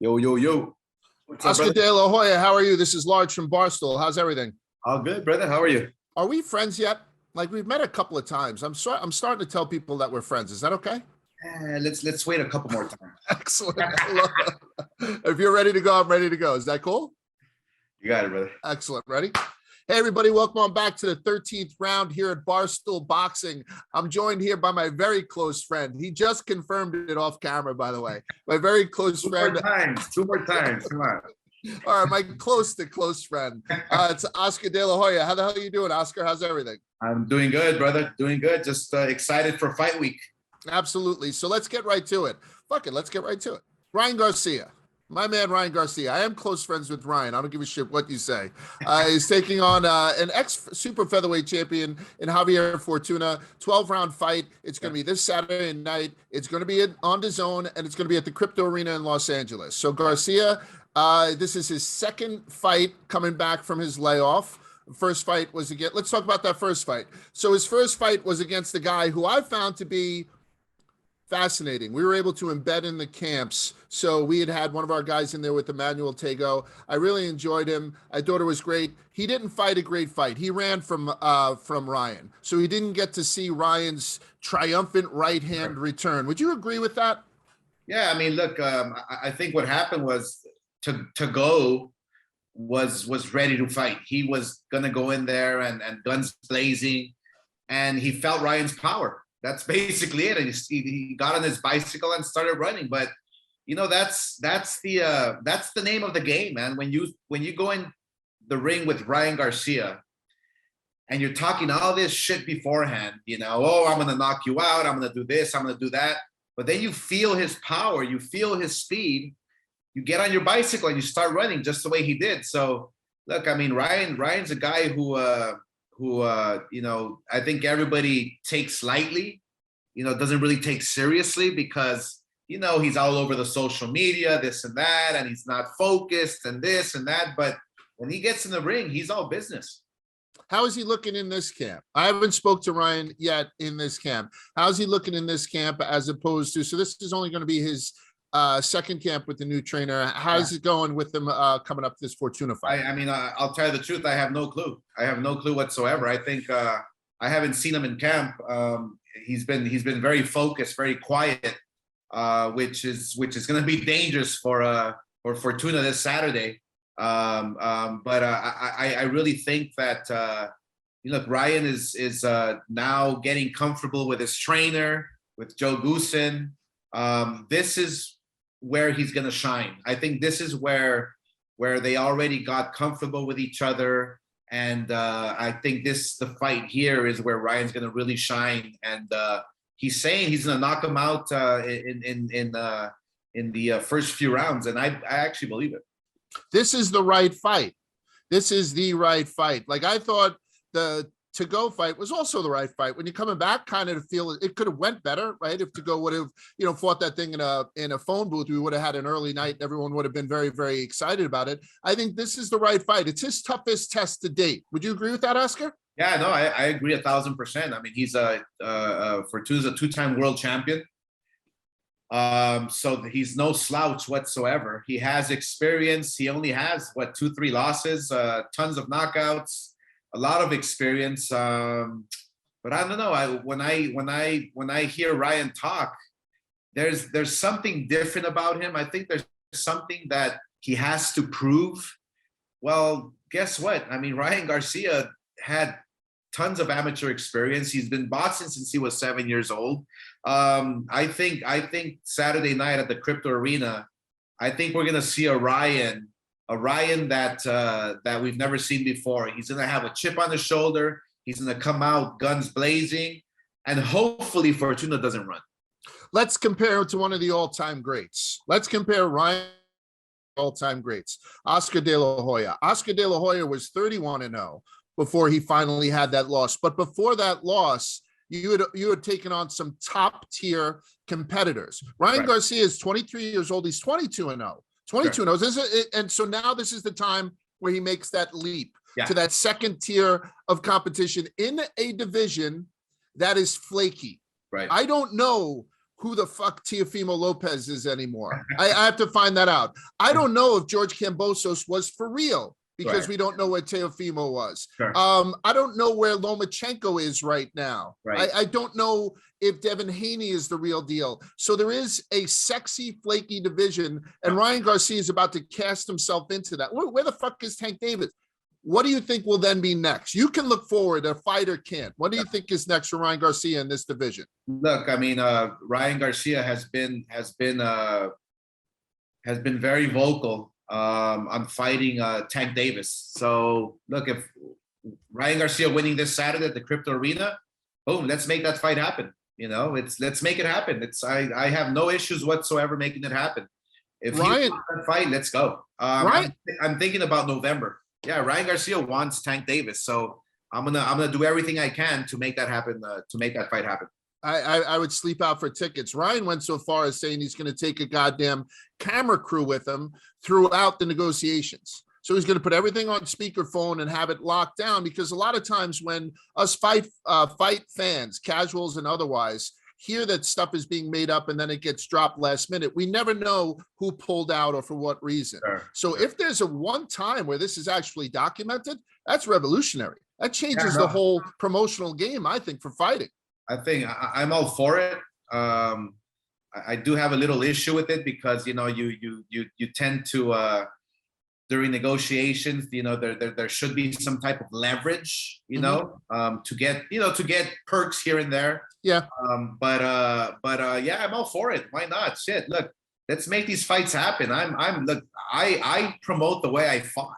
Yo, yo, yo. What's up, Oscar brother? De La Hoya, how are you? This is Large from Barstool. How's everything? All good, brother. How are you? Are we friends yet? Like we've met a couple of times. I'm starting to tell people that we're friends. Is that okay? Let's wait a couple more times. Excellent. I love it. If you're ready to go, I'm ready to go. Is that cool? You got it, brother. Excellent. Ready? Hey, everybody. Welcome on back to the 13th round here at Barstool Boxing. I'm joined here by my very close friend. He just confirmed it off camera, by the way. My very close friend. Two more times. Come on. All right, my close to close friend. It's Oscar De La Hoya. How the hell are you doing, Oscar? How's everything? I'm doing good, brother. Doing good. Just excited for fight week. Absolutely. So let's get right to it. Fuck it. Let's get right to it. Ryan Garcia. My man, Ryan Garcia. I am close friends with Ryan. I don't give a shit what you say. He's taking on an ex-super featherweight champion in Javier Fortuna. 12-round fight. It's going to be this Saturday night. It's going to be on DAZN, and it's going to be at the Crypto Arena in Los Angeles. So Garcia, this is his second fight coming back from his layoff. First fight was against, let's talk about that first fight. So his first fight was against the guy who I found to be fascinating. We were able to embed in the camps. So we had one of our guys in there with Emmanuel Tego. I really enjoyed him. I thought it was great. He didn't fight a great fight. He ran from Ryan. So he didn't get to see Ryan's triumphant right hand return. Would you agree with that? Yeah, I mean, look, I think what happened was to was ready to fight. He was gonna go in there and guns blazing, and he felt Ryan's power. That's basically it. And he got on his bicycle and started running. But you know, that's the name of the game, man. When you go in the ring with Ryan Garcia and you're talking all this shit beforehand, you know, oh, I'm gonna knock you out, I'm gonna do this, I'm gonna do that. But then you feel his power, you feel his speed, you get on your bicycle and you start running just the way he did. So look, I mean, Ryan's a guy who you know, I think everybody takes lightly, you know, doesn't really take seriously because, you know, he's all over the social media, this and that, and he's not focused and this and that. But when he gets in the ring, he's all business. How is he looking in this camp? I haven't spoke to Ryan yet in this camp. How's he looking in this camp as opposed to, so this is only going to be his second camp with the new trainer. How's it going with him coming up this Fortuna fight? I mean, I'll tell you the truth. I have no clue. I have no clue whatsoever. I think I haven't seen him in camp. He's been very focused, very quiet, which is going to be dangerous for Fortuna this Saturday. But I really think that you know, Ryan is now getting comfortable with his trainer, with Joe Goosen. This is where he's going to shine. I think this is where they already got comfortable with each other. And I think the fight here is where Ryan's going to really shine. And he's saying he's going to knock him out in the first few rounds. And I actually believe it. This is the right fight. This is the right fight. Like I thought the to-go fight was also the right fight. When you're coming back, kind of feel it could have went better, right? If to-go would have, you know, fought that thing in a phone booth, we would have had an early night and everyone would have been very, very excited about it. I think this is the right fight. It's his toughest test to date. Would you agree with that, Oscar? Yeah, no, I agree 1,000%. I mean, he's Fortuna's a two-time world champion. So he's no slouch whatsoever. He has experience. He only has 2-3 losses, tons of knockouts, a lot of experience. But I don't know. When I hear Ryan talk, there's something different about him. I think there's something that he has to prove. Well, guess what? I mean, Ryan Garcia had tons of amateur experience. He's been boxing since he was 7 years old. I think Saturday night at the Crypto Arena, I think we're gonna see a Ryan that we've never seen before. He's gonna have a chip on his shoulder. He's gonna come out guns blazing, and hopefully Fortuna doesn't run. Let's compare him to one of the all-time greats. Let's compare Ryan all-time greats. Oscar De La Hoya. Oscar De La Hoya was 31-0 before he finally had that loss. But before that loss, you had taken on some top-tier competitors. Ryan Garcia is 23 years old. He's 22-0. 22-0. And so now this is the time where he makes that leap to that second tier of competition in a division that is flaky. Right. I don't know who the fuck Teofimo Lopez is anymore. I have to find that out. I don't know if George Kambosos was for real because we don't know where Teofimo was. Sure. I don't know where Lomachenko is right now. Right. I don't know if Devin Haney is the real deal. So there is a sexy, flaky division, and Ryan Garcia is about to cast himself into that. Where the fuck is Tank Davis? What do you think will then be next? You can look forward, a fighter can't. What do you think is next for Ryan Garcia in this division? Look, I mean, Ryan Garcia has been very vocal on fighting Tank Davis. So look, if Ryan Garcia winning this Saturday at the Crypto Arena, boom, let's make that fight happen. Let's make it happen. I have no issues whatsoever making it happen. If Ryan, he wants that fight, let's go. I'm thinking about November. Yeah, Ryan Garcia wants Tank Davis, so I'm gonna do everything I can to make that happen, to make that fight happen. I would sleep out for tickets. Ryan went so far as saying he's going to take a goddamn camera crew with him throughout the negotiations. So he's going to put everything on speakerphone and have it locked down, because a lot of times when us fight fans, casuals and otherwise, hear that stuff is being made up and then it gets dropped last minute, we never know who pulled out or for what reason. So if there's a one time where this is actually documented, that's revolutionary. That changes the whole promotional game, I think, for fighting. I think I'm all for it. I do have a little issue with it because, you tend to, during negotiations, there should be some type of leverage, to get perks here and there. Yeah. Yeah, I'm all for it. Why not? Shit. Look, let's make these fights happen. I promote the way I fought.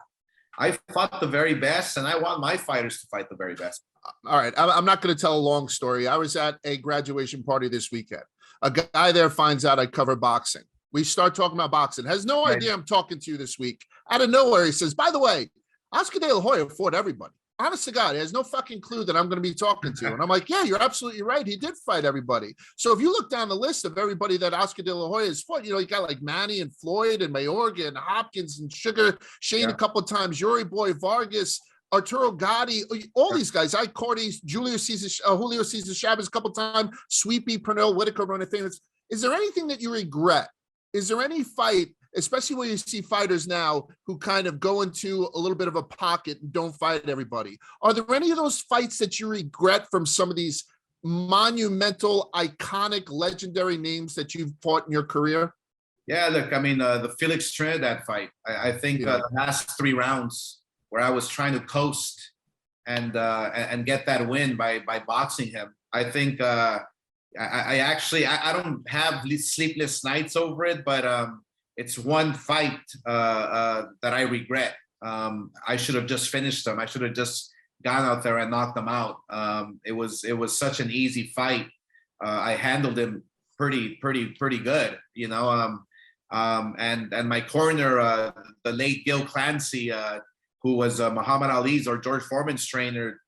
I fought the very best, and I want my fighters to fight the very best. All right. I'm not going to tell a long story. I was at a graduation party this weekend. A guy there finds out I cover boxing. We start talking about boxing. Has no idea I'm talking to you this week. Out of nowhere, he says, by the way, Oscar De La Hoya fought everybody. Honest to God, he has no fucking clue that I'm going to be talking to. And I'm like, yeah, you're absolutely right. He did fight everybody. So if you look down the list of everybody that Oscar De La Hoya has fought, you got like Manny and Floyd and Mayorga and Hopkins and Sugar Shane a couple of times, Yuri Boy Vargas, Arturo Gatti, all these guys, Cordy, Julio Cesar Chavez a couple of times, Sweepy, Pernell Whitaker, running famous. Is there anything that you regret? Is there any fight, especially when you see fighters now who kind of go into a little bit of a pocket and don't fight everybody? Are there any of those fights that you regret from some of these monumental, iconic, legendary names that you've fought in your career? Yeah, look, I mean, the Felix Trinidad fight, I think the last 3 rounds where I was trying to coast and get that win by boxing him, I think I don't have sleepless nights over it, but it's one fight that I regret. I should have just finished him. I should have just gone out there and knocked him out. It was such an easy fight. I handled him pretty good, and my corner, the late Gil Clancy, who was Muhammad Ali's or George Foreman's trainer,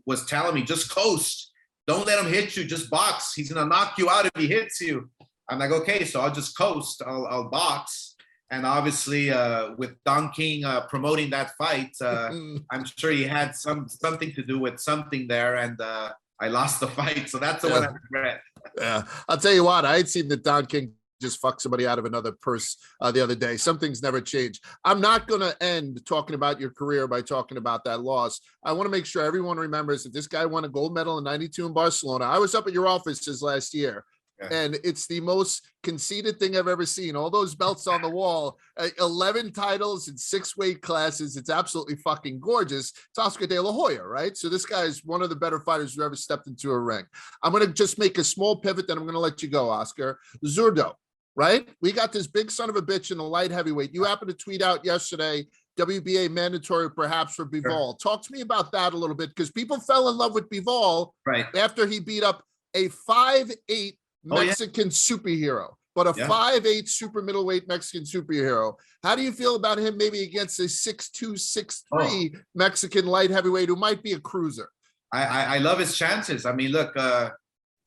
was telling me, just coast. Don't let him hit you. Just box. He's going to knock you out if he hits you. I'm like, okay, so I'll just coast. I'll box. And obviously, with Don King promoting that fight, I'm sure he had something to do with something there. And I lost the fight. So that's the one I regret. Yeah. I'll tell you what, I had seen that Don King just fuck somebody out of another purse the other day. Some things never change. I'm not going to end talking about your career by talking about that loss. I want to make sure everyone remembers that this guy won a gold medal in '92 in Barcelona. I was up at your offices last year. And it's the most conceited thing I've ever seen. All those belts on the wall, 11 titles in 6 weight classes. It's absolutely fucking gorgeous. It's Oscar De La Hoya, right? So this guy is one of the better fighters who ever stepped into a ring. I'm going to just make a small pivot, then I'm going to let you go, Oscar. Zurdo, right? We got this big son of a bitch in the light heavyweight. You happened to tweet out yesterday, WBA mandatory perhaps for Bivol. Sure. Talk to me about that a little bit, because people fell in love with Bivol after he beat up a 5'8" Mexican superhero, but a 5'8" super middleweight Mexican superhero. How do you feel about him maybe against a 6'2", 6'3" Mexican light heavyweight who might be a cruiser? I love his chances. I mean, look, the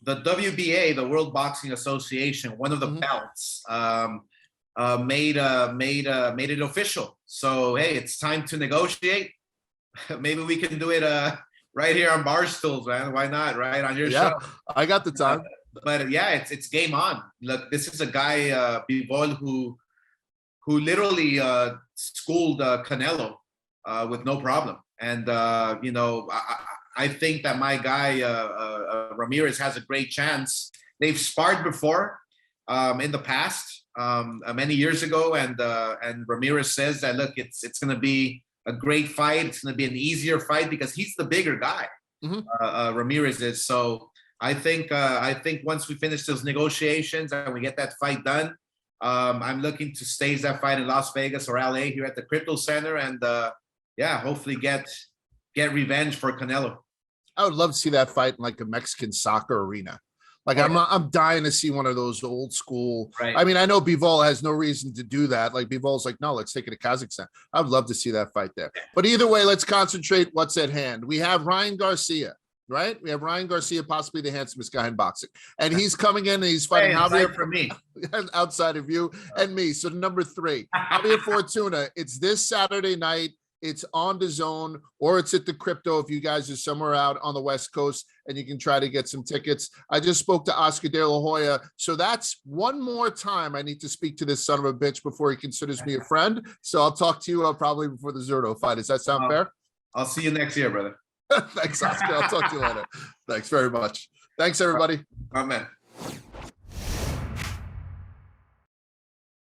WBA, the World Boxing Association, one of the belts, made it official. So, hey, it's time to negotiate. Maybe we can do it right here on Barstools, man. Why not? Right on your show. I got the time. yeah, it's game on. Look, this is a guy, Bivol, who literally schooled Canelo with no problem. And I think that my guy Ramirez has a great chance. They've sparred before in the past, many years ago, and Ramirez says that, look, it's going to be a great fight. It's going to be an easier fight because he's the bigger guy. Ramirez is. So I think once we finish those negotiations and we get that fight done, I'm looking to stage that fight in Las Vegas or LA here at the Crypto Center, and hopefully get revenge for Canelo. I would love to see that fight in like a Mexican soccer arena. Like I'm dying to see one of those old school. Right. I mean, I know Bivol has no reason to do that. Like Bivol's like, no, let's take it to Kazakhstan. I would love to see that fight there. But either way, let's concentrate what's at hand. We have Ryan Garcia, right? We have Ryan Garcia, possibly the handsomest guy in boxing. And he's coming in and he's fighting Javier for me. outside of you and me. So number 3, Javier Fortuna. It's this Saturday night. It's on DAZN or it's at the Crypto if you guys are somewhere out on the West Coast and you can try to get some tickets. I just spoke to Oscar De La Hoya. So that's one more time I need to speak to this son of a bitch before he considers me a friend. So I'll talk to you probably before the Zurdo fight. Does that sound fair? I'll see you next year, brother. Thanks, Oscar. I'll talk to you later. Thanks very much. Thanks, everybody. Amen.